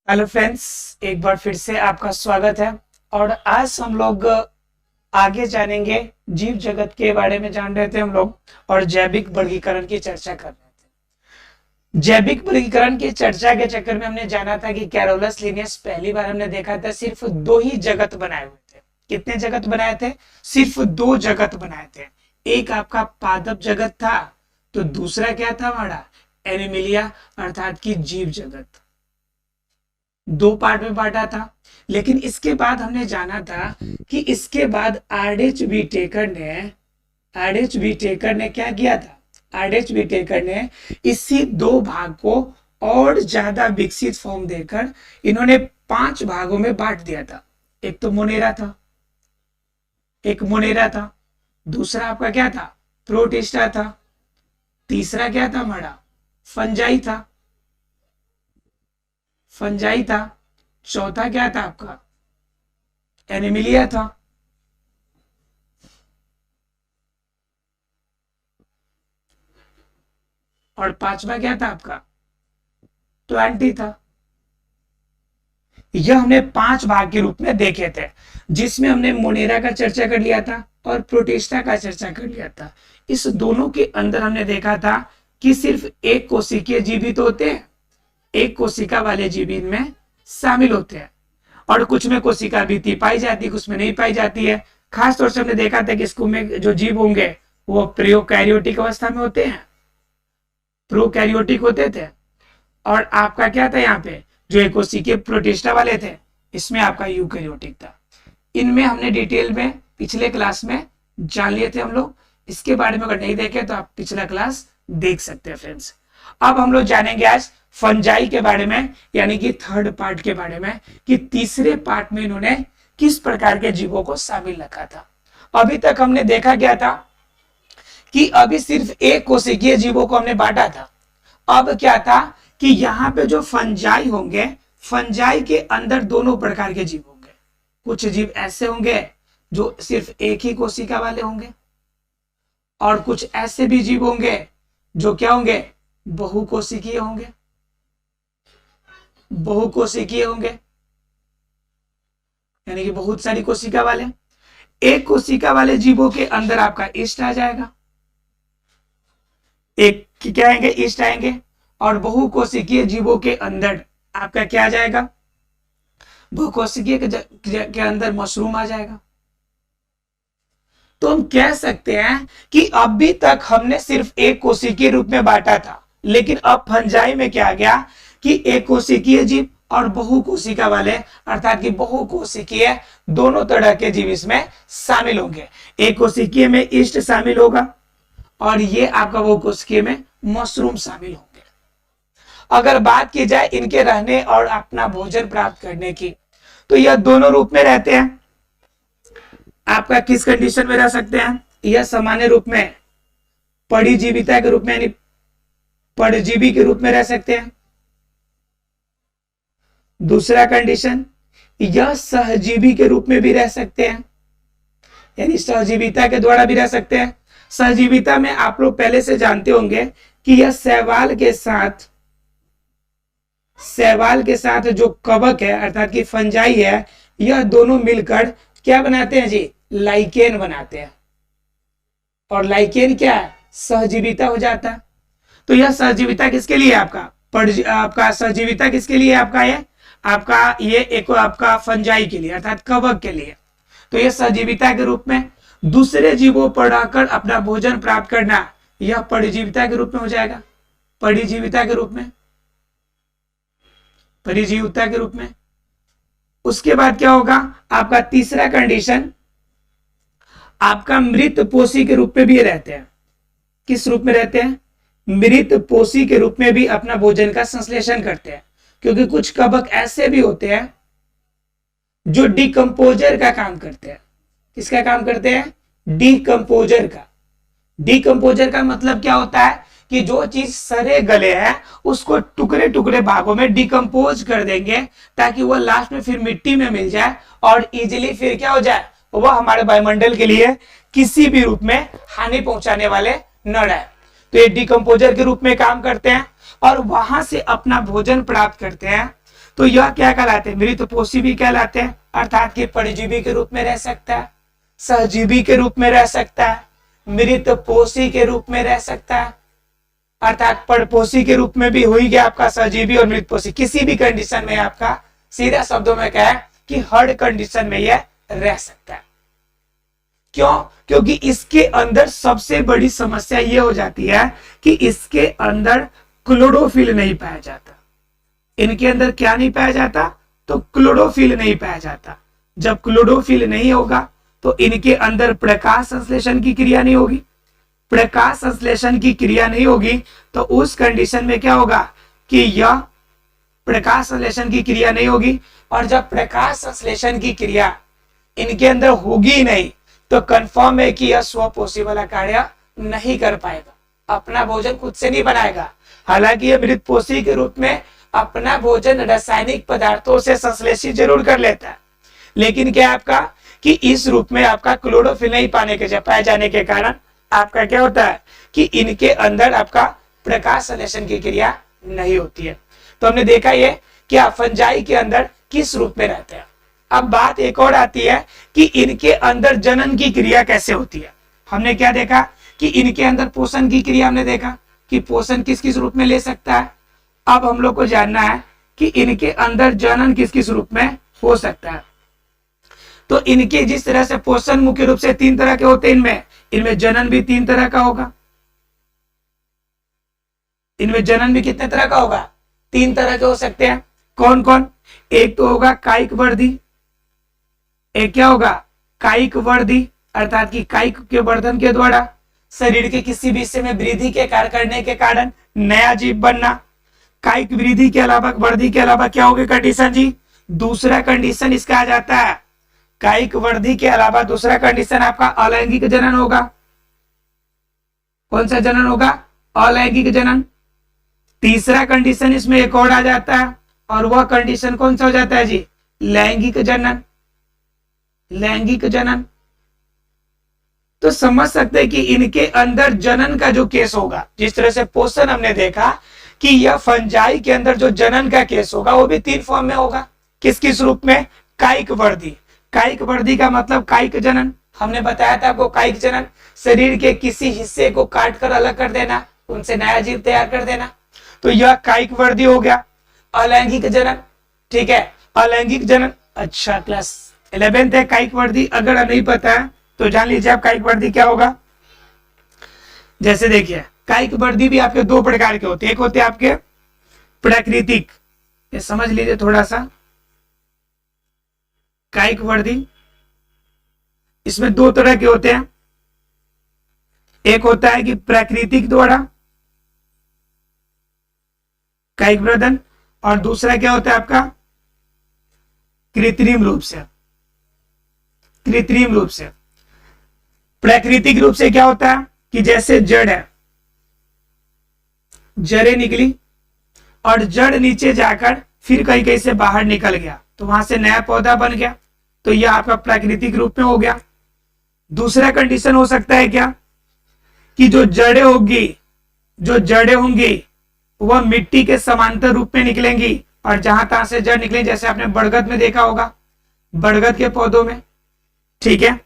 Hello friends, एक बार फिर से आपका स्वागत है। और आज हम लोग आगे जानेंगे। जीव जगत के बारे में जान रहे थे हम लोग और जैविक वर्गीकरण की चर्चा कर रहे थे। जैविक वर्गीकरण की चर्चा के चक्कर में हमने जाना था कि कैरोलस लिनियस पहली बार हमने देखा था सिर्फ 2 ही जगत बनाए हुए थे। कितने जगत बनाए थे? सिर्फ 2 जगत बनाए थे। एक आपका पादप जगत था, तो दूसरा क्या था हमारा? एनिमिलिया अर्थात की जीव जगत। 2 पार्ट में बांटा था। लेकिन इसके बाद हमने जाना था कि इसके बाद आरएच टेकर ने क्या किया था? आरएच टेकर ने इसी 2 भाग को और ज्यादा विकसित फॉर्म देकर इन्होंने 5 भागों में बांट दिया था। एक तो मोनेरा था, दूसरा आपका क्या था? प्रोटिस्टा था, तीसरा क्या था हमारा? फंजाई था, चौथा क्या था आपका? एनिमिलिया था, और 5वां क्या था आपका? प्लांटी था। यह हमने 5 भाग के रूप में देखे थे, जिसमें हमने मोनेरा का चर्चा कर लिया था और प्रोटिस्टा का चर्चा कर लिया था। इस दोनों के अंदर हमने देखा था कि सिर्फ एक कोशिकीय जीवित होते हैं, एक कोशिका वाले जीव इनमें शामिल होते हैं, और कुछ में कोशिका भित्ति पाई जाती है, कुछ में नहीं पाई जाती है। खास तौर से हमने देखा था कि इसको में जो जीव होंगे वो प्रोकैरियोटिक अवस्था में होते हैं, प्रोकैरियोटिक होते थे। और आपका क्या था यहाँ पे? जो एक कोशिकीय प्रोटिस्टा वाले थे, इसमें आपका यूकैरियोटिक था। इनमें हमने डिटेल में पिछले क्लास में जान लिए थे हम लोग। इसके बारे में अगर नहीं देखे तो आप पिछला क्लास देख सकते हैं फ्रेंड्स। अब हम लोग जानेंगे आज फंजाई के बारे में, यानी कि 3rd पार्ट के बारे में, कि तीसरे पार्ट में इन्होंने किस प्रकार के जीवों को शामिल रखा था। अभी तक हमने देखा गया था कि अभी सिर्फ एक कोशिकीय जीवों को हमने बांटा था। अब क्या था कि यहाँ पे जो फंजाई होंगे, फंजाई के अंदर दोनों प्रकार के जीव होंगे। कुछ जीव ऐसे होंगे जो सिर्फ एक ही कोशिका वाले होंगे, और कुछ ऐसे भी जीव होंगे जो क्या होंगे? बहुकोशिकीय होंगे, यानी कि बहुत सारी कोशिका वाले। एक कोशिका वाले जीवों के अंदर आपका ईस्ट आ जाएगा, एक क्या आएंगे? ईस्ट आएंगे। और बहुकोशिकीय जीवों के अंदर आपका क्या आ जाएगा? बहुकोशिकीय के अंदर मशरूम आ जाएगा। तो हम कह सकते हैं कि अभी तक हमने सिर्फ एक कोशिकीय रूप में बांटा था, लेकिन अब फंजाई में क्या आ गया कि एक कोशिकीय जीव और बहुकोशिका वाले, अर्थात कि बहुकोशिकीय दोनों तरह के जीव इसमें शामिल होंगे। एक कोशिकीय में ईस्ट शामिल होगा, और ये आपका बहुकोशिकीय में मशरूम शामिल होंगे। अगर बात की जाए इनके रहने और अपना भोजन प्राप्त करने की, तो यह दोनों रूप में रहते हैं। आपका किस कंडीशन में रह सकते हैं? यह सामान्य रूप में परिजीविता के रूप में, यानी परजीवी के रूप में रह सकते हैं। दूसरा कंडीशन, यह सहजीवी के रूप में भी रह सकते हैं, यानी सहजीविता के द्वारा भी रह सकते हैं। सहजीविता में आप लोग पहले से जानते होंगे कि यह शैवाल के साथ जो कवक है, अर्थात कि फंजाई है, यह दोनों मिलकर क्या बनाते हैं जी? लाइकेन बनाते हैं। और लाइकेन क्या है? सहजीविता हो जाता है। तो यह सहजीविता किसके लिए? आपका सहजीविता किसके लिए? ये एक आपका फंजाई के लिए, अर्थात कवक के लिए। तो यह सहजीविता के रूप में। दूसरे जीवों पर रहकर अपना भोजन प्राप्त करना, यह परिजीविता के रूप में हो जाएगा। परिजीविता के रूप में। उसके बाद क्या होगा? आपका तीसरा कंडीशन, आपका मृत पोषी के रूप में भी रहते हैं। किस रूप में रहते हैं? मृत पोषी के रूप में भी अपना भोजन का संश्लेषण करते हैं, क्योंकि कुछ कवक ऐसे भी होते हैं जो डिकम्पोजर का काम करते हैं। किसका काम करते हैं? डिकम्पोजर का। डिकम्पोजर का मतलब क्या होता है कि जो चीज सड़े गले है उसको टुकड़े टुकड़े भागों में डिकम्पोज कर देंगे, ताकि वह लास्ट में फिर मिट्टी में मिल जाए और इजिली फिर क्या हो जाए? वह हमारे वायुमंडल के लिए किसी भी रूप में हानि पहुंचाने वाले न रहे। तो ये डिकम्पोजर के रूप में काम करते हैं और वहां से अपना भोजन प्राप्त करते हैं। तो यह क्या कहलाते हैं? मृतपोषी भी कहलाते हैं, अर्थात कि परजीवी के रूप में रह सकता है, सहजीवी के रूप में रह सकता है, मृतपोषी के रूप में रह सकता है, अर्थात परपोषी के रूप में भी हो ही गया आपका सहजीवी और मृतपोषी। किसी भी कंडीशन में आपका सीधा शब्दों में क्या है कि हर कंडीशन में यह रह सकता है। क्यों? क्योंकि इसके अंदर सबसे बड़ी समस्या यह हो जाती है कि इसके अंदर क्लोरोफिल नहीं पाया जाता। इनके अंदर क्या नहीं पाया जाता? तो क्लोरोफिल नहीं पाया जाता। जब क्लोरोफिल नहीं होगा तो इनके अंदर प्रकाश संश्लेषण की क्रिया नहीं होगी। प्रकाश संश्लेषण की क्रिया नहीं होगी तो उस कंडीशन में क्या होगा कि यह प्रकाश संश्लेषण की क्रिया नहीं होगी, और जब प्रकाश संश्लेषण की क्रिया इनके अंदर होगी ही नहीं तो कंफर्म है कि यह स्वपोषी वाला कार्य नहीं कर पाएगा, अपना भोजन खुद से नहीं बनाएगा। हालांकि यह मृतपोषी के रूप में अपना भोजन रासायनिक पदार्थों से संश्लेषित जरूर कर लेता है, लेकिन क्या आपका कि इस रूप में आपका क्लोरोफिल नहीं पाए जाने के कारण आपका क्या होता है कि इनके अंदर आपका प्रकाश संश्लेषण की क्रिया नहीं होती है। तो हमने देखा ये कि फंजाई के अंदर किस रूप में रहते हैं। अब बात एक और आती है कि इनके अंदर जनन की क्रिया कैसे होती है। हमने क्या देखा कि इनके अंदर पोषण की क्रिया हमने देखा कि पोषण किस किस रूप में ले सकता है। अब हम लोग को जानना है कि इनके अंदर जनन किस किस रूप में हो सकता है। तो इनके जिस तरह से पोषण मुख्य रूप से 3 तरह के होते हैं, इनमें जनन भी 3 तरह का होगा। इनमें जनन भी कितने तरह का होगा? 3 तरह के हो सकते हैं। कौन कौन? एक तो होगा कायिक वर्धी, एक क्या होगा कायिक वर्धी, अर्थात कि कायिक के वर्धन के द्वारा शरीर के किसी भी हिस्से में वृद्धि के कार्य करने के कारण नया जीव बनना। कायिक वृद्धि के अलावा वर्धी के अलावा क्या होगी कंडीशन जी? दूसरा कंडीशन इसका आ जाता है कायिक वर्धी के अलावा दूसरा कंडीशन आपका अलैंगिक जनन होगा। कौन सा जनन होगा? अलैंगिक जनन। तीसरा कंडीशन इसमें एक और आ जाता है, और वह कंडीशन कौन सा हो जाता है जी? लैंगिक जनन। लैंगिक जनन। तो समझ सकते हैं कि इनके अंदर जनन का जो केस होगा, जिस तरह से पोषण हमने देखा कि यह फंजाई के अंदर जो जनन का केस होगा वो भी 3 फॉर्म में होगा। किस किस रूप में? कायिक वर्धी। कायिक वर्धी का मतलब कायिक जनन। हमने बताया था आपको कायिक जनन शरीर के किसी हिस्से को काट कर अलग कर देना, उनसे नया जीव तैयार कर देना, तो यह कायिक वर्धी हो गया। अलैंगिक जनन, ठीक है, अलैंगिक जनन। अच्छा क्लास 11th है कायिक वर्धी, अगर नहीं पता है तो जान लीजिए आप कायिक वर्धी क्या होगा। जैसे देखिए कायिक वर्धी भी आपके 2 प्रकार के होते हैं। एक होते हैं आपके प्राकृतिक, ये समझ लीजिए थोड़ा सा। कायिक वर्धी इसमें 2 तरह के होते हैं। एक होता है कि प्राकृतिक द्वारा कायिक वर्धन, और दूसरा क्या होता है आपका कृत्रिम रूप से। कृत्रिम रूप से प्राकृतिक रूप से क्या होता है कि जैसे जड़ है, जड़ें निकली और जड़ नीचे जाकर फिर कहीं कहीं से बाहर निकल गया तो वहां से नया पौधा बन गया, तो यह आपका प्राकृतिक रूप में हो गया। दूसरा कंडीशन हो सकता है क्या कि जो जड़ें होंगी वह मिट्टी के समांतर रूप में निकलेंगी, और जहां तहां से जड़ निकलेंगी, जैसे आपने बरगद में देखा होगा, बरगद के पौधों में, ठीक है।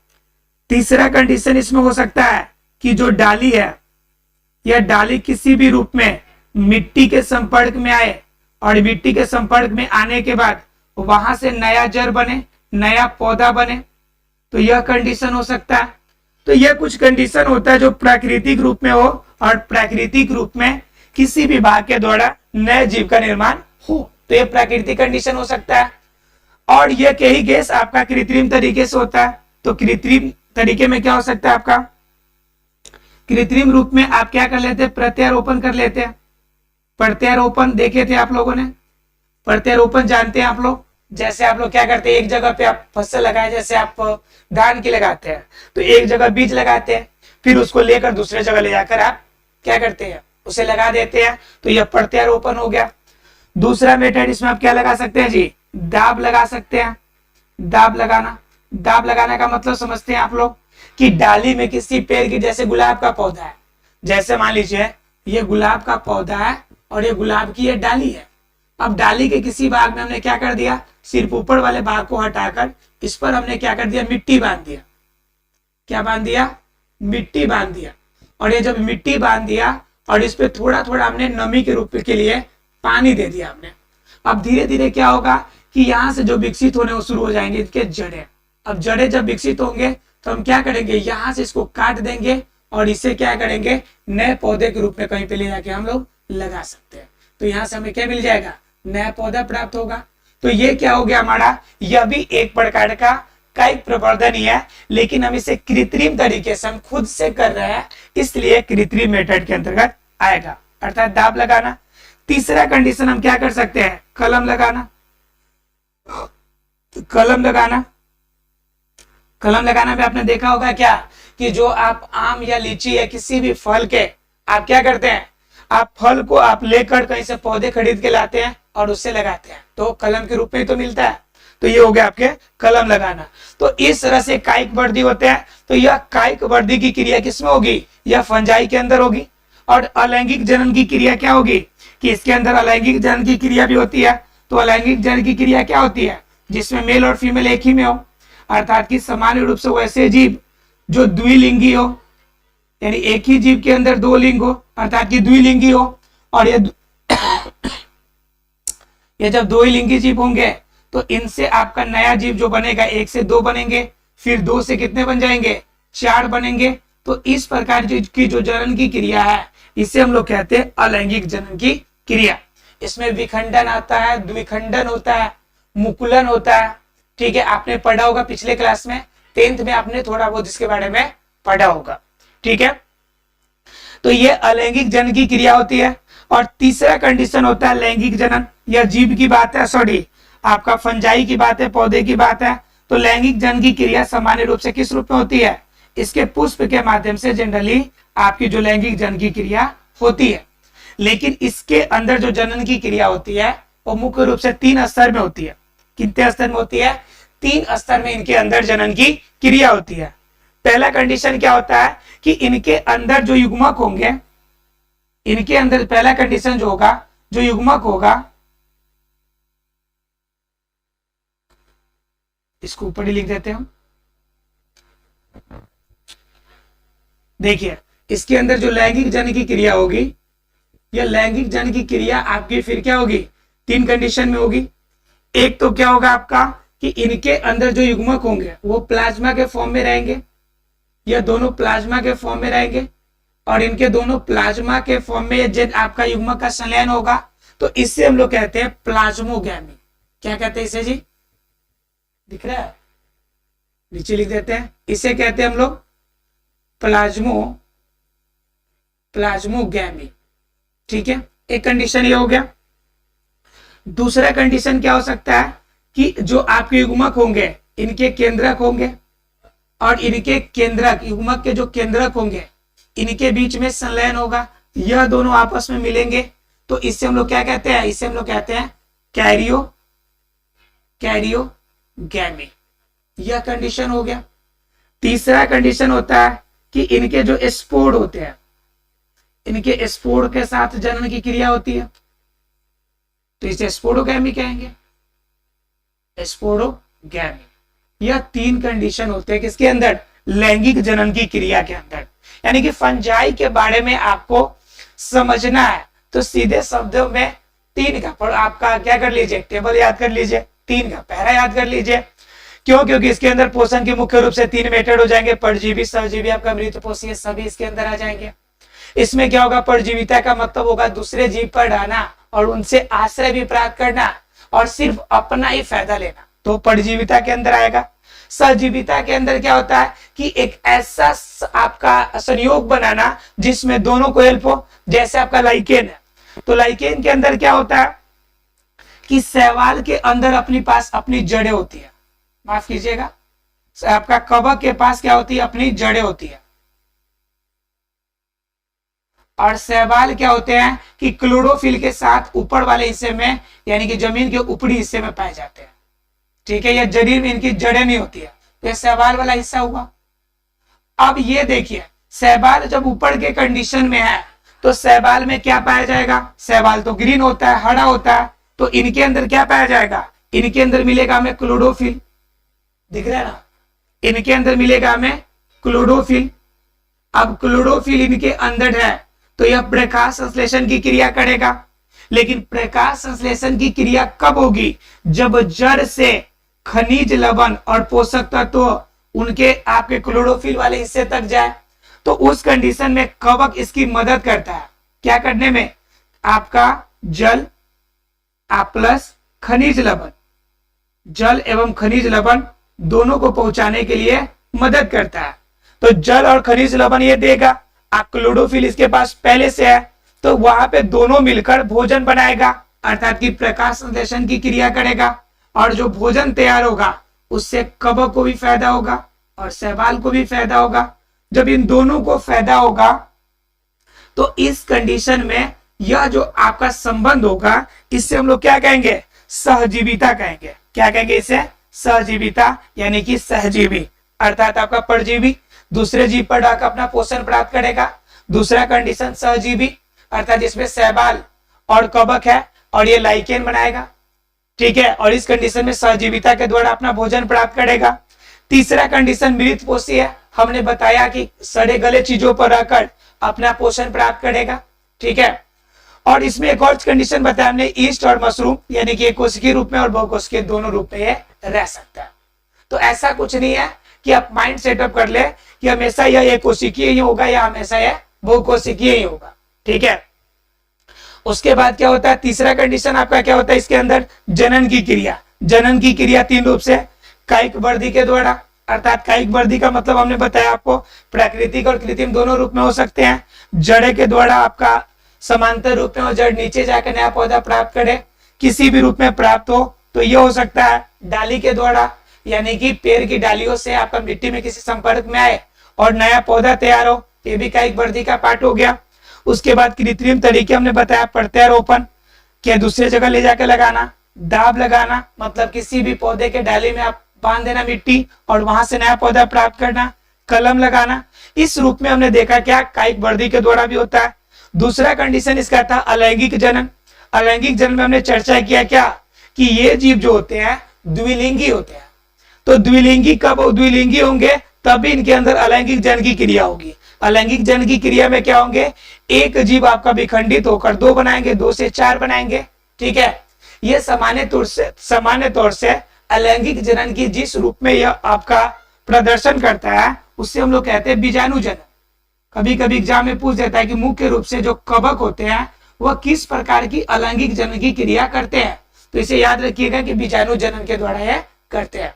तीसरा कंडीशन इसमें हो सकता है कि जो डाली है, यह डाली किसी भी रूप में मिट्टी के संपर्क में आए, और मिट्टी के संपर्क में आने के बाद वहां से नया जड़ बने, नया पौधा बने, तो यह कंडीशन हो सकता है। तो यह कुछ कंडीशन होता है जो प्राकृतिक रूप में हो, और प्राकृतिक रूप में किसी भी भाग के द्वारा नए जीव का निर्माण हो, तो यह प्राकृतिक कंडीशन हो सकता है। और यह यही केस आपका कृत्रिम तरीके से होता है। तो कृत्रिम तरीके में क्या हो सकता है आपका? कृत्रिम रूप में आप क्या कर लेते हैं? प्रत्यारोपण कर लेते हैं। प्रत्यारोपण देखे थे आप लोगों ने? प्रत्यारोपण जानते हैं आप लोग? जैसे आप लोग क्या करते हैं, एक जगह पे आप फसल लगाए, जैसे आप धान की लगाते हैं तो एक जगह बीज लगाते हैं, फिर उसको लेकर दूसरे जगह ले जाकर आप क्या करते हैं, उसे लगा देते हैं, तो यह प्रत्यारोपण हो गया। दूसरा मेथड इसमें आप क्या लगा सकते हैं जी? दाब लगा सकते हैं। दाब लगाना, दाब लगाने का मतलब समझते हैं आप लोग कि डाली में किसी पेड़ की, जैसे गुलाब का पौधा है, जैसे मान लीजिए ये गुलाब का पौधा है और ये गुलाब की ये डाली है। अब डाली के किसी भाग में हमने क्या कर दिया, सिर्फ ऊपर वाले भाग को हटाकर इस पर हमने क्या कर दिया, मिट्टी बांध दिया। क्या बांध दिया, मिट्टी बांध दिया। और ये जब मिट्टी बांध दिया और इस पे थोड़ा थोड़ा हमने नमी के रूप के लिए पानी दे दिया हमने। अब धीरे धीरे क्या होगा कि यहाँ से जो विकसित होने वो शुरू हो जाएंगे इसके जड़ें। अब जड़ें जब विकसित होंगे तो हम क्या करेंगे, यहाँ से इसको काट देंगे और इसे क्या करेंगे, नए पौधे के रूप में कहीं पे ले जाके हम लोग लगा सकते हैं। तो यहाँ से हमें क्या मिल जाएगा, नया पौधा प्राप्त होगा। तो ये क्या हो गया हमारा, यह भी एक प्रकार का कायिक प्रवर्धन ही है, लेकिन हम इसे कृत्रिम तरीके से हम खुद से कर रहे हैं, इसलिए कृत्रिम मेथड के अंतर्गत आएगा, अर्थात दाब लगाना। तीसरा कंडीशन हम क्या कर सकते हैं, कलम लगाना। कलम लगाना, कलम लगाना में आपने देखा होगा क्या कि जो आप आम या लीची या किसी भी फल के आप क्या करते हैं, आप फल को आप लेकर कहीं से पौधे खरीद के लाते हैं और उससे लगाते हैं, तो कलम के रूप में तो मिलता है। तो ये हो गया आपके कलम लगाना। तो इस तरह से कायिक वृद्धि होते हैं। तो यह कायिक वृद्धि की क्रिया किसमें होगी, यह फंजाई के अंदर होगी। और अलैंगिक जनन की क्रिया क्या होगी कि इसके अंदर अलैंगिक जनन की क्रिया भी होती है। तो अलैंगिक जनन की क्रिया क्या होती है, जिसमें मेल और फीमेल एक ही में हो, अर्थात कि सामान्य रूप से वैसे जीव जो द्विलिंगी हो, यानी एक ही जीव के अंदर दो लिंग हो, अर्थात कि द्विलिंगी हो। और ये जब दो ही लिंगी जीव होंगे तो इनसे आपका नया जीव जो बनेगा, एक से दो बनेंगे, फिर दो से कितने बन जाएंगे, चार बनेंगे। तो इस प्रकार की जो जनन की क्रिया है इसे हम लोग कहते हैं अलैंगिक जनन की क्रिया। इसमें विखंडन आता है, द्विखंडन होता है, मुकुलन होता है। ठीक है, आपने पढ़ा होगा पिछले क्लास में, 10th में आपने थोड़ा बहुत इसके बारे में पढ़ा होगा। ठीक है, तो ये अलैंगिक जनन की क्रिया होती है। और तीसरा कंडीशन होता है लैंगिक जनन। यह जीव की बात है, सॉरी आपका फंजाई की बात है, पौधे की बात है। तो लैंगिक जनन की क्रिया सामान्य रूप से किस रूप में होती है, इसके पुष्प के माध्यम से जनरली आपकी जो लैंगिक जनन की क्रिया होती है। लेकिन इसके अंदर जो जनन की क्रिया होती है वो मुख्य रूप से 3 स्तर में होती है। कितने स्तर में होती है, 3 स्तर में इनके अंदर जनन की क्रिया होती है। पहला कंडीशन क्या होता है कि इनके अंदर जो युग्मक होंगे, इनके अंदर पहला कंडीशन जो होगा, जो युग्मक होगा, इसको ऊपर ही लिख देते हैं हम। देखिए इसके अंदर जो लैंगिक जनन की क्रिया होगी, यह लैंगिक जनन की क्रिया आपकी फिर क्या होगी, 3 कंडीशन में होगी। एक तो क्या होगा आपका कि इनके अंदर जो युग्मक होंगे वो प्लाज्मा के फॉर्म में रहेंगे, यह दोनों प्लाज्मा के फॉर्म में रहेंगे। और इनके दोनों प्लाज्मा के फॉर्म में जब आपका युग्मक का संलयन होगा तो इससे हम लोग कहते हैं प्लाज्मोगैमी। क्या कहते हैं इसे जी, दिख रहा है, नीचे लिख देते हैं, इसे कहते हैं हम लोग प्लाज्मोगैमी। ठीक है, एक कंडीशन ये हो गया। दूसरा कंडीशन क्या हो सकता है कि जो आपके युग्मक होंगे इनके केंद्रक होंगे और इनके केंद्रक, युग्मक के जो केंद्रक होंगे इनके बीच में संलयन होगा, यह दोनों आपस में मिलेंगे। तो इससे हम लोग क्या कहते हैं, इसे हम लोग कहते हैं कैरियोगैमी। यह कंडीशन हो गया। तीसरा कंडीशन होता है कि इनके जो स्पोर होते हैं, इनके स्पोर के साथ जनन की क्रिया होती है, तो इसे स्पोरोगैमी कहेंगे, स्पोरोगैमी। यह 3 कंडीशन होते हैं किसके अंदर, लैंगिक जनन की क्रिया के अंदर। यानी कि फंजाई के बारे में आपको समझना है तो सीधे शब्दों में 3 का आपका क्या कर लीजिए, टेबल याद कर लीजिए, 3 का पैरा याद कर लीजिए। क्यों, क्योंकि इसके अंदर पोषण के मुख्य रूप से 3 मेथड हो जाएंगे, परजीवी, सहजीवी, आपका मृतपोषी, सभी इसके अंदर आ जाएंगे। इसमें क्या होगा, परजीविता का मतलब होगा दूसरे जीव पर रहना और उनसे आश्रय भी प्राप्त करना और सिर्फ अपना ही फायदा लेना, तो परजीविता के अंदर आएगा। सहजीविता के अंदर क्या होता है कि एक ऐसा आपका संयोग बनाना जिसमें दोनों को हेल्प हो, जैसे आपका लाइकेन है। तो लाइकेन के अंदर क्या होता है कि शैवाल के अंदर अपनी पास अपनी जड़ें होती है, माफ कीजिएगा, आपका कवक के पास क्या होती है, अपनी जड़ें होती है। और शैवाल क्या होते हैं कि क्लोरोफिल के साथ ऊपर वाले हिस्से में, यानी कि जमीन के ऊपरी हिस्से में पाए जाते हैं। ठीक है, ये जरीर में इनकी जड़ें नहीं होती है, तो ये शैवाल वाला हिस्सा हुआ। अब ये देखिए, शैवाल जब ऊपर के कंडीशन में है तो शैवाल में क्या पाया जाएगा, शैवाल तो ग्रीन होता है, हरा होता है, तो इनके अंदर क्या पाया जाएगा, इनके अंदर मिलेगा हमें क्लोरोफिल, दिख रहा है ना, इनके अंदर मिलेगा हमें क्लोरोफिल। अब क्लोरोफिल इनके अंदर है तो यह प्रकाश संश्लेषण की क्रिया करेगा, लेकिन प्रकाश संश्लेषण की क्रिया कब होगी, जब जड़ से खनिज लवण और पोषक तत्व उनके आपके क्लोरोफिल वाले हिस्से तक जाए। तो उस कंडीशन में कवक इसकी मदद करता है, क्या करने में, आपका जल प्लस खनिज लवण, जल एवं खनिज लवण दोनों को पहुंचाने के लिए मदद करता है। तो जल और खनिज लवण ये देगा, आप क्लोरोफिल इसके पास पहले से है, तो वहां पे दोनों मिलकर भोजन बनाएगा, अर्थात कि प्रकाश संश्लेषण की क्रिया करेगा, और जो भोजन तैयार होगा उससे कवक को भी फायदा होगा और शैवाल को भी फायदा होगा। जब इन दोनों को फायदा होगा तो इस कंडीशन में यह जो आपका संबंध होगा, इससे हम लोग क्या कहेंगे, सहजीविता कहेंगे। क्या कहेंगे इसे, सहजीविता, यानी कि सहजीवी अर्थात आपका परजीवी दूसरे जीव पर डालकर अपना पोषण प्राप्त करेगा। दूसरा कंडीशन सहजीवी अर्थात जिसमें शैवाल और कवक है और ये लाइकेन बनाएगा, ठीक है, और इस कंडीशन में सहजीविता के द्वारा अपना भोजन प्राप्त करेगा। तीसरा कंडीशन मृत पोषी है, हमने बताया कि सड़े गले चीजों पर रहकर अपना पोषण प्राप्त करेगा, ठीक है। और इसमें एक और कंडीशन बताया हमने, ईस्ट और मशरूम, यानी कि एक कोशिकीय रूप में और बहुकोशिकीय दोनों रूप में ये रह सकता है। तो ऐसा कुछ नहीं है कि आप माइंड सेटअप कर ले कि हमेशा यह एक कोशिकीय ही होगा या हमेशा यह बहुकोशिकीय ही होगा, ठीक है। उसके बाद क्या होता है, तीसरा कंडीशन आपका क्या होता है, इसके अंदर जनन की क्रिया। जनन की क्रिया तीन रूप से, कायिक वृद्धि के द्वारा, अर्थात कायिक वृद्धि का मतलब हमने बताया आपको प्राकृतिक और कृत्रिम दोनों रूप में हो सकते हैं। जड़े के द्वारा आपका समांतर रूप में, और जड़ नीचे जाकर नया पौधा प्राप्त करे, किसी भी रूप में प्राप्त हो तो यह हो सकता है। डाली के द्वारा, यानी कि पेड़ की डालियों से आपका मिट्टी में किसी संपर्क में आए और नया पौधा तैयार हो, ये भी कायिक वृद्धि का पार्ट हो गया। उसके बाद कृत्रिम तरीके हमने बताया, प्रत्यारोपण, क्या दूसरे जगह ले जाकर लगाना, दाब लगाना, मतलब किसी भी पौधे के डाली में आप बांध देना मिट्टी और वहां से नया पौधा प्राप्त करना, कलम लगाना, इस रूप में हमने देखा क्या कायिक वृद्धि के द्वारा भी होता है। दूसरा कंडीशन इसका था अलैंगिक जनन। अलैंगिक जनन में हमने चर्चा किया क्या, कि ये जीव जो होते हैं द्विलिंगी होते हैं। तो द्विलिंगी कब द्विलिंगी होंगे, तभी इनके अंदर अलैंगिक जनन की क्रिया होगी। अलैंगिक जनन की क्रिया में क्या होंगे, एक जीव आपका विखंडित होकर दो बनाएंगे, दो से चार बनाएंगे, ठीक है। ये सामान्य तौर से अलैंगिक जनन की जिस रूप में यह आपका प्रदर्शन करता है उससे हम लोग कहते हैं बीजाणु जनन। कभी कभी एग्जाम में पूछ देता है कि मुख्य रूप से जो कवक होते हैं वह किस प्रकार की अलैंगिक जनन की क्रिया करते हैं, तो इसे याद रखिएगा कि बीजाणु जनन के द्वारा यह करते हैं।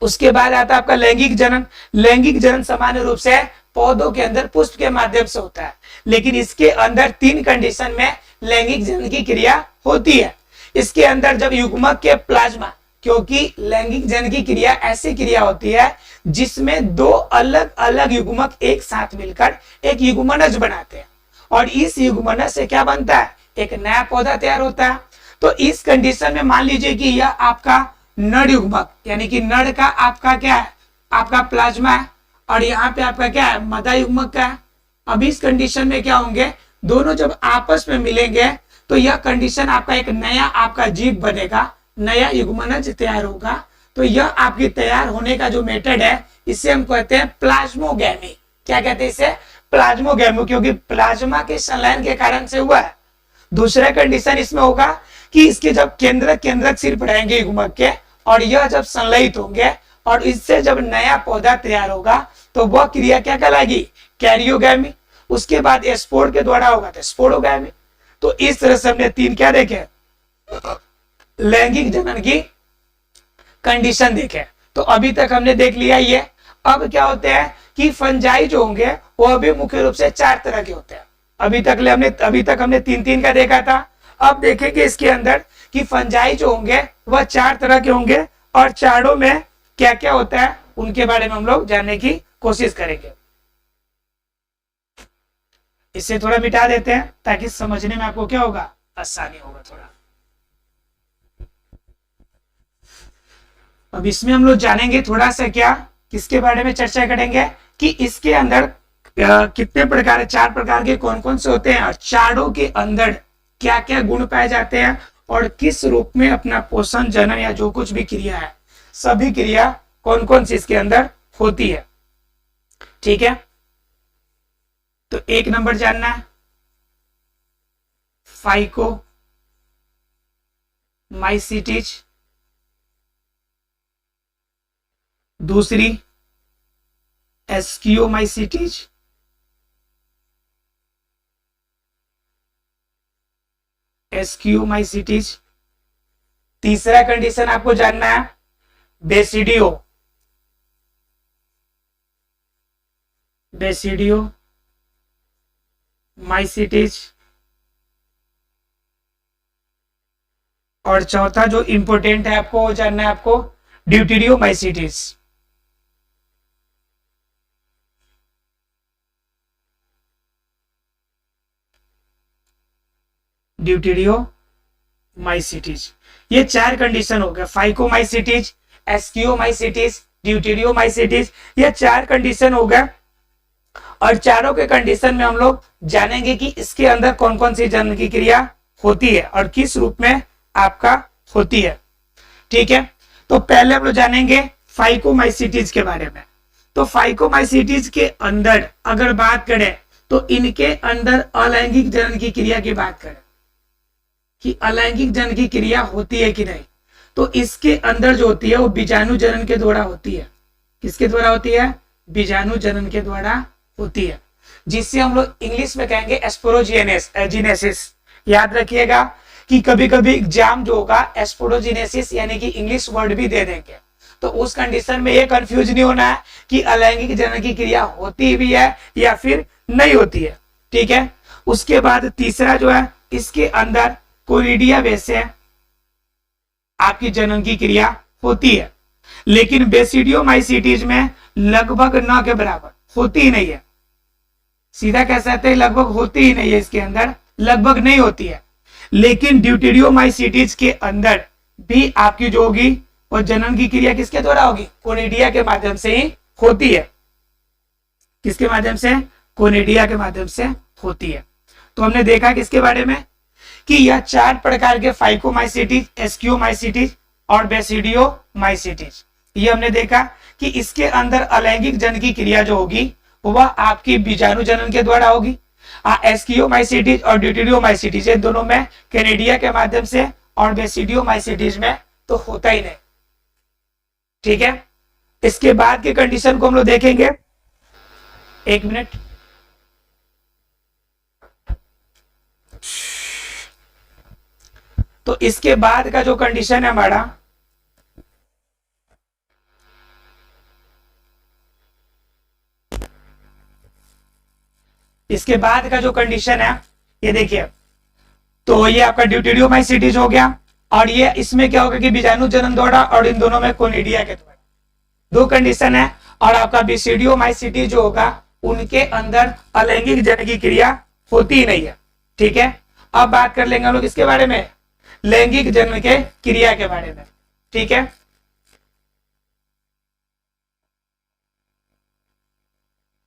उसके बाद आता है आपका लैंगिक जनन। लैंगिक जनन सामान्य रूप से पौधों के अंदर पुष्प के माध्यम से होता है, लेकिन इसके अंदर तीन कंडीशन में लैंगिक जनन की क्रिया होती है। इसके अंदर जब युग्मक के प्लाज्मा, क्योंकि लैंगिक जनन की क्रिया ऐसी क्रिया होती है जिसमें दो अलग अलग युग्मक एक साथ मिलकर एक युग्मनज बनाते हैं, और इस युग्मनज से क्या बनता है, एक नया पौधा तैयार होता है। तो इस कंडीशन में मान लीजिए कि यह आपका नर युग्मक, यानी कि नर का आपका क्या है, आपका प्लाज्मा है, और यहाँ पे आपका क्या है, मादा युग्मक का है। अब इस कंडीशन में क्या होंगे, दोनों जब आपस में मिलेंगे तो यह कंडीशन आपका एक नया आपका जीव बनेगा, नया युग्मनज तैयार होगा। तो यह आपकी तैयार होने का जो मेथड है इसे हम कहते हैं प्लाज्मोगैमी। क्या कहते हैं इसे, प्लाज्मोगैमी, क्योंकि प्लाज्मा के संलयन के कारण से हुआ है। दूसरा कंडीशन इसमें होगा कि इसके जब केंद्रक सिर्फ रहेंगे युग्मक के, और यह जब संलयित होंगे और इससे जब नया पौधा तैयार होगा तो वह क्रिया क्या कहलाएगी, कैरियोगैमी। उसके बाद स्पोर के द्वारा होगा तो स्पोरोगैमी। तो इस तरह से हमने तीन क्या देखे, लैंगिक जनन की कंडीशन देखे। तो अभी तक हमने देख लिया ये। अब क्या होते हैं कि फंजाई जो होंगे वो अभी मुख्य रूप से चार तरह के होते हैं। अभी तक हमने तीन तीन का देखा था। अब देखेंगे इसके अंदर कि फंजाई जो होंगे वह चार तरह के होंगे, और चारों में क्या क्या होता है उनके बारे में हम लोग जानने की कोशिश करेंगे। इसे थोड़ा मिटा देते हैं ताकि समझने में आपको क्या होगा, आसानी होगा थोड़ा। अब इसमें हम लोग जानेंगे थोड़ा सा क्या, किसके बारे में चर्चा करेंगे कि इसके अंदर कितने प्रकार, चार प्रकार के कौन कौन से होते हैं, और चारों के अंदर क्या क्या गुण पाए जाते हैं, और किस रूप में अपना पोषण, जनन या जो कुछ भी क्रिया है, सभी क्रिया कौन कौन सी इसके अंदर होती है। ठीक है, तो एक नंबर जानना है फाइको माइसिटिस, दूसरी एस्कियोमाइसिटिस, एस्कियोमाइसिटिस, तीसरा कंडीशन आपको जानना है बेसिडियो, बेसिडियो माइसिटिस, और चौथा जो इंपॉर्टेंट है आपको वो जानना है आपको ड्यूटेरियोमाइसिटिस। ड्यूटेरियोमाइसिटिस, ये चार कंडीशन हो गया, फाइकोमाइसिटिस, एस्कियोमाइसिटिस, ड्यूटेरियोमाइसिटिस, ये चार कंडीशन हो गया। और चारों के कंडीशन में हम लोग जानेंगे कि इसके अंदर कौन कौन सी जनन की क्रिया होती है और किस रूप में आपका होती है। ठीक है, तो पहले हम लोग जानेंगे फाइकोमाइसिटिस के बारे में। तो फाइकोमाइसिटिस के अंदर अगर बात करें तो इनके अंदर अलैंगिक जनन की क्रिया की बात करें कि अलैंगिक जनन की क्रिया होती है कि नहीं, तो इसके अंदर जो होती है वो बीजाणु जनन के द्वारा होती है। किसके द्वारा होती है? बीजाणु जनन के द्वारा होती है, जिससे हम लोग इंग्लिश में कहेंगे एस्पोरोजेनेसिस। याद रखिएगा कि कभी कभी एग्जाम जो होगा एस्पोरोजेनेसिस यानी कि इंग्लिश वर्ड भी दे देंगे, तो उस कंडीशन में ये कंफ्यूज नहीं होना है कि अलैंगिक जनन की क्रिया होती भी है या फिर नहीं होती है। ठीक है, उसके बाद तीसरा जो है, इसके अंदर कोनिडिया वैसे आपकी जनन की क्रिया होती है, लेकिन बेसिडियोमाइसिटिस में लगभग न के बराबर होती ही नहीं है। सीधा कह सकते हैं लगभग होती ही नहीं है, इसके अंदर लगभग नहीं होती है। लेकिन ड्यूटेरियोमाइसिटिस के अंदर भी आपकी जो होगी वो जनन की क्रिया किसके द्वारा होगी? कोनिडिया के माध्यम से ही होती है। किसके माध्यम से? कोनिडिया के माध्यम से होती है। तो हमने देखा किसके बारे में कि यह चार प्रकार के फाइकोमाइसिटिस, एस्कियोमाइसिटिस और बेसिडियोमाइसिटिस, ये हमने देखा कि इसके अंदर अलैंगिक जनन की क्रिया जो होगी वह आपकी बीजाणु जनन के द्वारा होगी। एस्कियोमाइसिटिस और ड्यूटेरियोमाइसिटिस ये दोनों में कोनिडिया के माध्यम से, और बेसिडियोमाइसिटिस में तो होता ही नहीं। ठीक है, इसके बाद के कंडीशन को हम लोग देखेंगे। एक मिनट, तो इसके बाद का जो कंडीशन है हमारा, इसके बाद का जो कंडीशन है ये देखिए, तो ये आपका ड्यूटेरियोमाइसिटिस हो गया, और ये इसमें क्या होगा कि बीजाणु जनन द्वारा, और इन दोनों में कोनिडिया के द्वारा। दो कंडीशन है। और आपका बेसिडियोमाइसिटिस जो होगा उनके अंदर अलैंगिक जनन की क्रिया होती ही नहीं है। ठीक है, अब बात कर लेंगे हम लोग इसके बारे में, लैंगिक जनन के क्रिया के बारे में। ठीक है,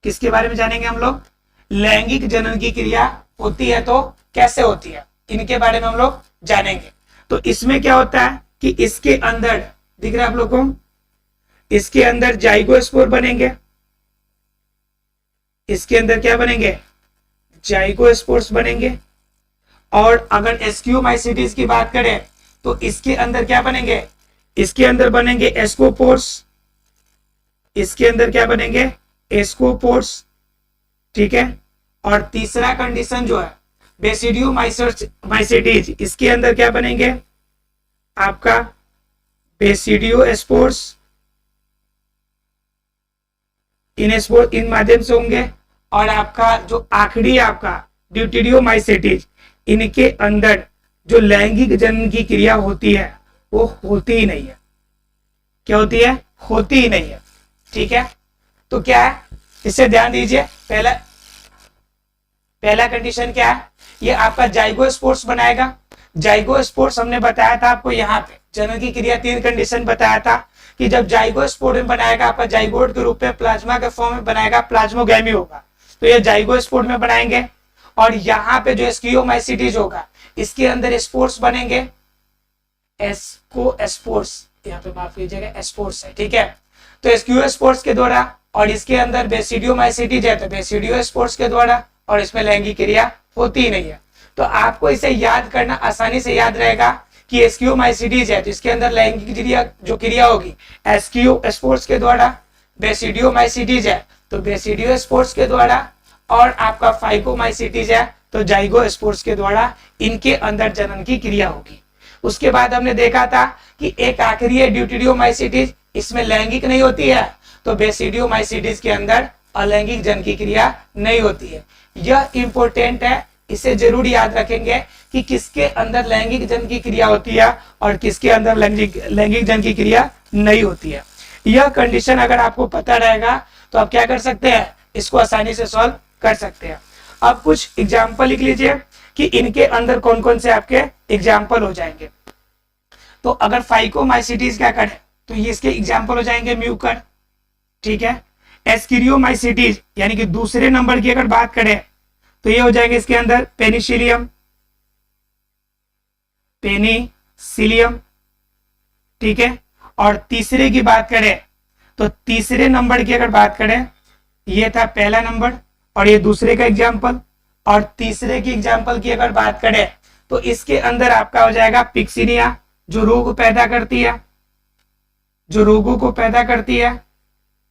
किसके बारे में जानेंगे हम लोग? लैंगिक जनन की क्रिया होती है तो कैसे होती है, इनके बारे में हम लोग जानेंगे। तो इसमें क्या होता है कि इसके अंदर दिख रहा है आप लोग को, इसके अंदर जाइगोस्पोर बनेंगे। इसके अंदर क्या बनेंगे? जाइगोस्पोर्स बनेंगे। और अगर एस्कियोमाइसिटिस की बात करें तो इसके अंदर क्या बनेंगे? इसके अंदर बनेंगे एस्कोपोर्स। इसके अंदर क्या बनेंगे? एस्कोपोर्स। ठीक है, और तीसरा कंडीशन जो है बेसिडियोमाइसिटिस, इसके अंदर क्या बनेंगे? आपका बेसिडियोस्पोर्स। इन माध्यम से होंगे। और आपका जो आखिरी आपका ड्यूटेरियोमाइसिटिस, इनके अंदर जो लैंगिक जनन की क्रिया होती है वो होती ही नहीं है। क्या होती है? होती ही नहीं है। ठीक है, तो क्या है, इससे ध्यान दीजिए। पहला कंडीशन क्या है? ये आपका जाइगोस्पोर्स बनाएगा। जाइगोस्पोर्स हमने बताया था आपको, यहाँ पे जनन की क्रिया तीन कंडीशन बताया था कि जब जाइगोस्पोर में बनाएगा आपका जाइगोट के रूप में, प्लाज्मा के फॉर्म में बनाएगा, प्लाज्मोगैमी होगा, तो ये जाइगोस्पोर में बनाएंगे। और यहाँ पे जो एस्कियोमाइसिटिस होगा इसके अंदर स्पोर्स बनेंगे, एस्कोस्पोर्स, यहाँ पे माफ कीजिएगा एस्पोर्स है, ठीक है। तो एस्क्यूस्पोर्स के द्वारा, और इसके अंदर बेसिडियोमाइसिटीज है तो बेसिडियोस्पोर्स के द्वारा, और इसमें लैंगिक क्रिया होती ही नहीं है। तो आपको इसे याद करना आसानी से याद रहेगा कि एस्क्यूमाइसिटीज है तो इसके अंदर लैंगिक क्रिया जो क्रिया होगी एस्क्यूस्पोर्स के द्वारा, बेसिडियोमाइसिटीज है तो बेसिडियोस्पोर्स के द्वारा, और आपका फाइकोमाइसिटीज है तो जाइगोस्पोर्स के द्वारा इनके अंदर जनन की क्रिया होगी। उसके बाद हमने देखा था कि एक आखिरी है ड्यूटेरियोमाइसिटीज, इसमें लैंगिक नहीं होती है, तो बेसिडियोमाइसिटीज के अंदर अलैंगिक जन की क्रिया नहीं होती है। यह इंपॉर्टेंट है, इसे जरूर याद रखेंगे कि किसके अंदर लैंगिक जन की क्रिया होती है और किसके अंदर लैंगिक जन की क्रिया नहीं होती है। यह कंडीशन अगर आपको पता रहेगा तो आप क्या कर सकते हैं, इसको आसानी से सॉल्व कर सकते हैं। अब कुछ एग्जाम्पल लिख लीजिए कि इनके अंदर कौन कौन से आपके एग्जाम्पल हो जाएंगे। तो अगर फाइकोमाइसिटीज क्या करें तो ये इसके एग्जाम्पल हो जाएंगे म्यूकर, ठीक है। एस्किरियोमाइसिटीज यानी कि दूसरे नंबर की अगर बात करें तो ये हो जाएंगे इसके अंदर पेनिसिलियम, ठीक है। और तीसरे की बात करें तो तीसरे नंबर की अगर बात करें, ये था पहला नंबर और ये दूसरे का एग्जाम्पल, और तीसरे की एग्जाम्पल की अगर बात करें तो इसके अंदर आपका हो जाएगा पिक्सिनिया जो रोग पैदा करती है, जो रोगों को पैदा करती है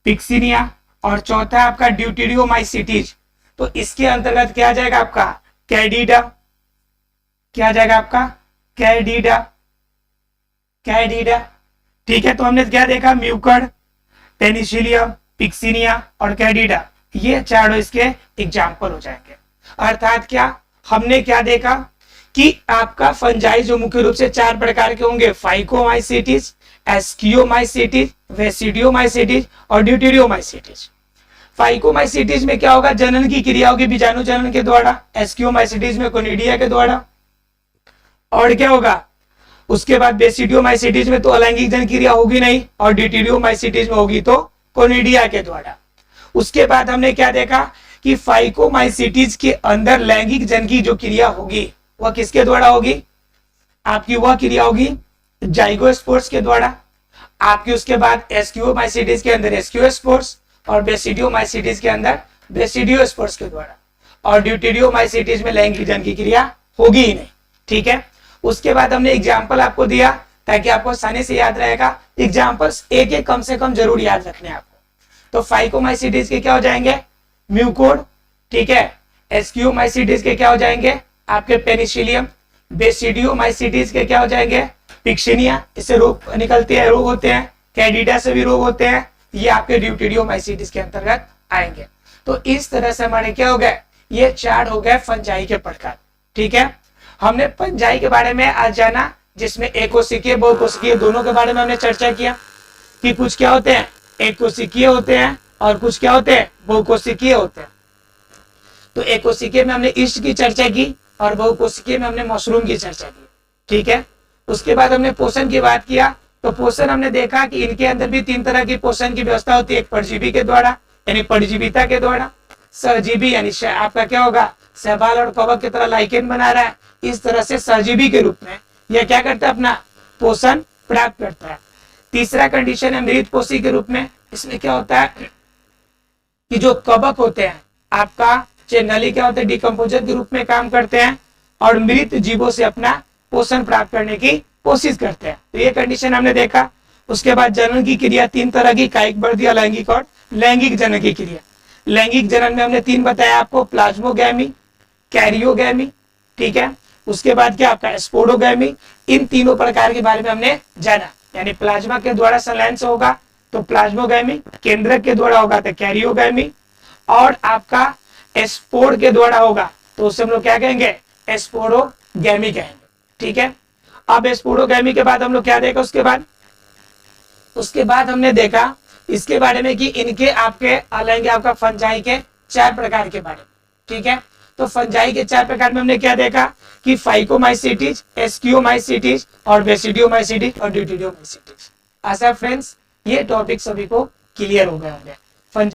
पिक्सिनिया, और चौथा आपका ड्यूटेरियोमाइसिटीज, तो इसके अंतर्गत क्या आ जाएगा आपका कैडिडा, क्या आ जाएगा आपका कैडिडा, ठीक है। तो हमने क्या देखा, म्यूकर, पेनिसिलियम, पिक्सिनिया और कैडिडा, ये चारों इसके एग्जाम्पल हो जाएंगे। अर्थात क्या हमने क्या देखा कि आपका फंजाई जो मुख्य रूप से 4 प्रकार के होंगे, फाइकोमाइसिटीज, एस्कियोमाइसिटीज, बेसिडियोमाइसिटीज और ड्यूटेरियोमाइसिटीज। फाइकोमाइसिटीज में क्या होगा, जनन की क्रिया होगी बीजाणु जनन के द्वारा, एस्कियोमाइसिटीज में कोनिडिया के द्वारा, और क्या होगा उसके बाद बेसिडियोमाइसिटीज में तो अलैंगिक जन क्रिया होगी नहीं, और ड्यूटेरियोमाइसिटीज में होगी तो कोनिडिया के द्वारा। उसके बाद हमने क्या देखा कि फाइकोमाइसिटीज के अंदर लैंगिक जन की जो क्रिया होगी वह किसके द्वारा होगी, आपकी वह क्रिया होगी जाइगोस्पोर्स के द्वारा आपकी। उसके बाद एस्कियोमाइसिटीज के अंदर एस्कियोस्पोर्स, और बेसिडियोमाइसिटीज के अंदर बेसिडियोस्पोर्स के द्वारा, और ड्यूटेरियोमाइसिटीज में लैंगिक जन की क्रिया होगी ही नहीं, ठीक है। उसके बाद हमने एग्जाम्पल आपको दिया ताकि आपको आसानी से याद रहेगा। एग्जाम्पल्स एक एक कम से कम जरूर याद रखने आपको। तो फाइकोमाइसिटीज के क्या हो जाएंगे, म्यूकोड, ठीक है। एस्कियोमाइसिटीज के क्या हो जाएंगे आपके पेनिसिलियम, बेसिडियोमाइसिटीज के क्या हो जाएंगे पिक्सिनिया, इससे रोग निकलते हैं, रोग होते हैं, कैडिडा से भी रोग होते हैं, ये आपके ड्यूटेरियोमाइसिटीज के अंतर्गत आएंगे। तो इस तरह से हमारे क्या हो गए, ये 4 हो गए फंजाई के प्रकार, ठीक है। हमने फंजाई के बारे में आज जाना जिसमें एकोसिकीय बहुकोशिकीय दोनों के बारे में हमने चर्चा किया कि कुछ क्या होते हैं एकोसिकीय होते हैं और कुछ क्या होते हैं बहुकोशिकीय होते हैं। तो एकोसिकीय में हमने ईस्ट की चर्चा की और बहुकोशिकीय में हमने मशरूम की चर्चा की, ठीक है। उसके बाद हमने पोषण की बात किया, तो पोषण हमने देखा कि इनके अंदर भी 3 तरह की पोषण की व्यवस्था होती है, एक परजीवी के द्वारा यानी परजीविता के द्वारा, सहजीवी यानी आपका क्या होगा शैवाल और कवक की तरह लाइकेन बना रहा है, इस तरह से सहजीवी के रूप में यह क्या करता है अपना पोषण प्राप्त करता है। तीसरा कंडीशन है मृत पोषी के रूप में, इसमें क्या होता है कि जो कवक होते हैं आपका नली क्या होते हैं डिकम्पोजर के रूप में काम करते हैं और मृत जीवों से अपना पोषण प्राप्त करने की कोशिश करते हैं। तो ये कंडीशन हमने देखा। उसके बाद जनन की क्रिया 3 तरह की, कायिक, वर्धी, अलैंगिक और लैंगिक जनन की क्रिया। लैंगिक जनन में हमने 3 बताया आपको, प्लाज्मोगैमी, कैरियोगैमी, ठीक है। उसके बाद क्या आपका स्पोरोगैमी। इन तीनों प्रकार के बारे में हमने जाना, यानी प्लाज्मा के द्वारा संलयन से होगा तो प्लाज्मोगैमी, केंद्रक के द्वारा होगा तो कैरियोगैमी, और आपका स्पोर के द्वारा होगा तो उसे हम लोग क्या कहेंगे स्पोरोगैमी कहेंगे, ठीक है। अब स्पोरोगैमी के बाद हम लोग क्या देखा, उसके बाद हमने देखा इसके बारे में कि इनके आपके अलैंगिक आपका फंजाई के 4 प्रकार के बारे में, ठीक है। तो फंजाई के 4 प्रकार में हमने क्या देखा कि फाइकोमाइसिटीज, एस्कियोमाइसिटीज और बेसिडियोमाइसिटीज और ड्यूटेरियोमाइसिटीज। आशा फ्रेंड्स ये टॉपिक सभी को क्लियर हो गया होगा।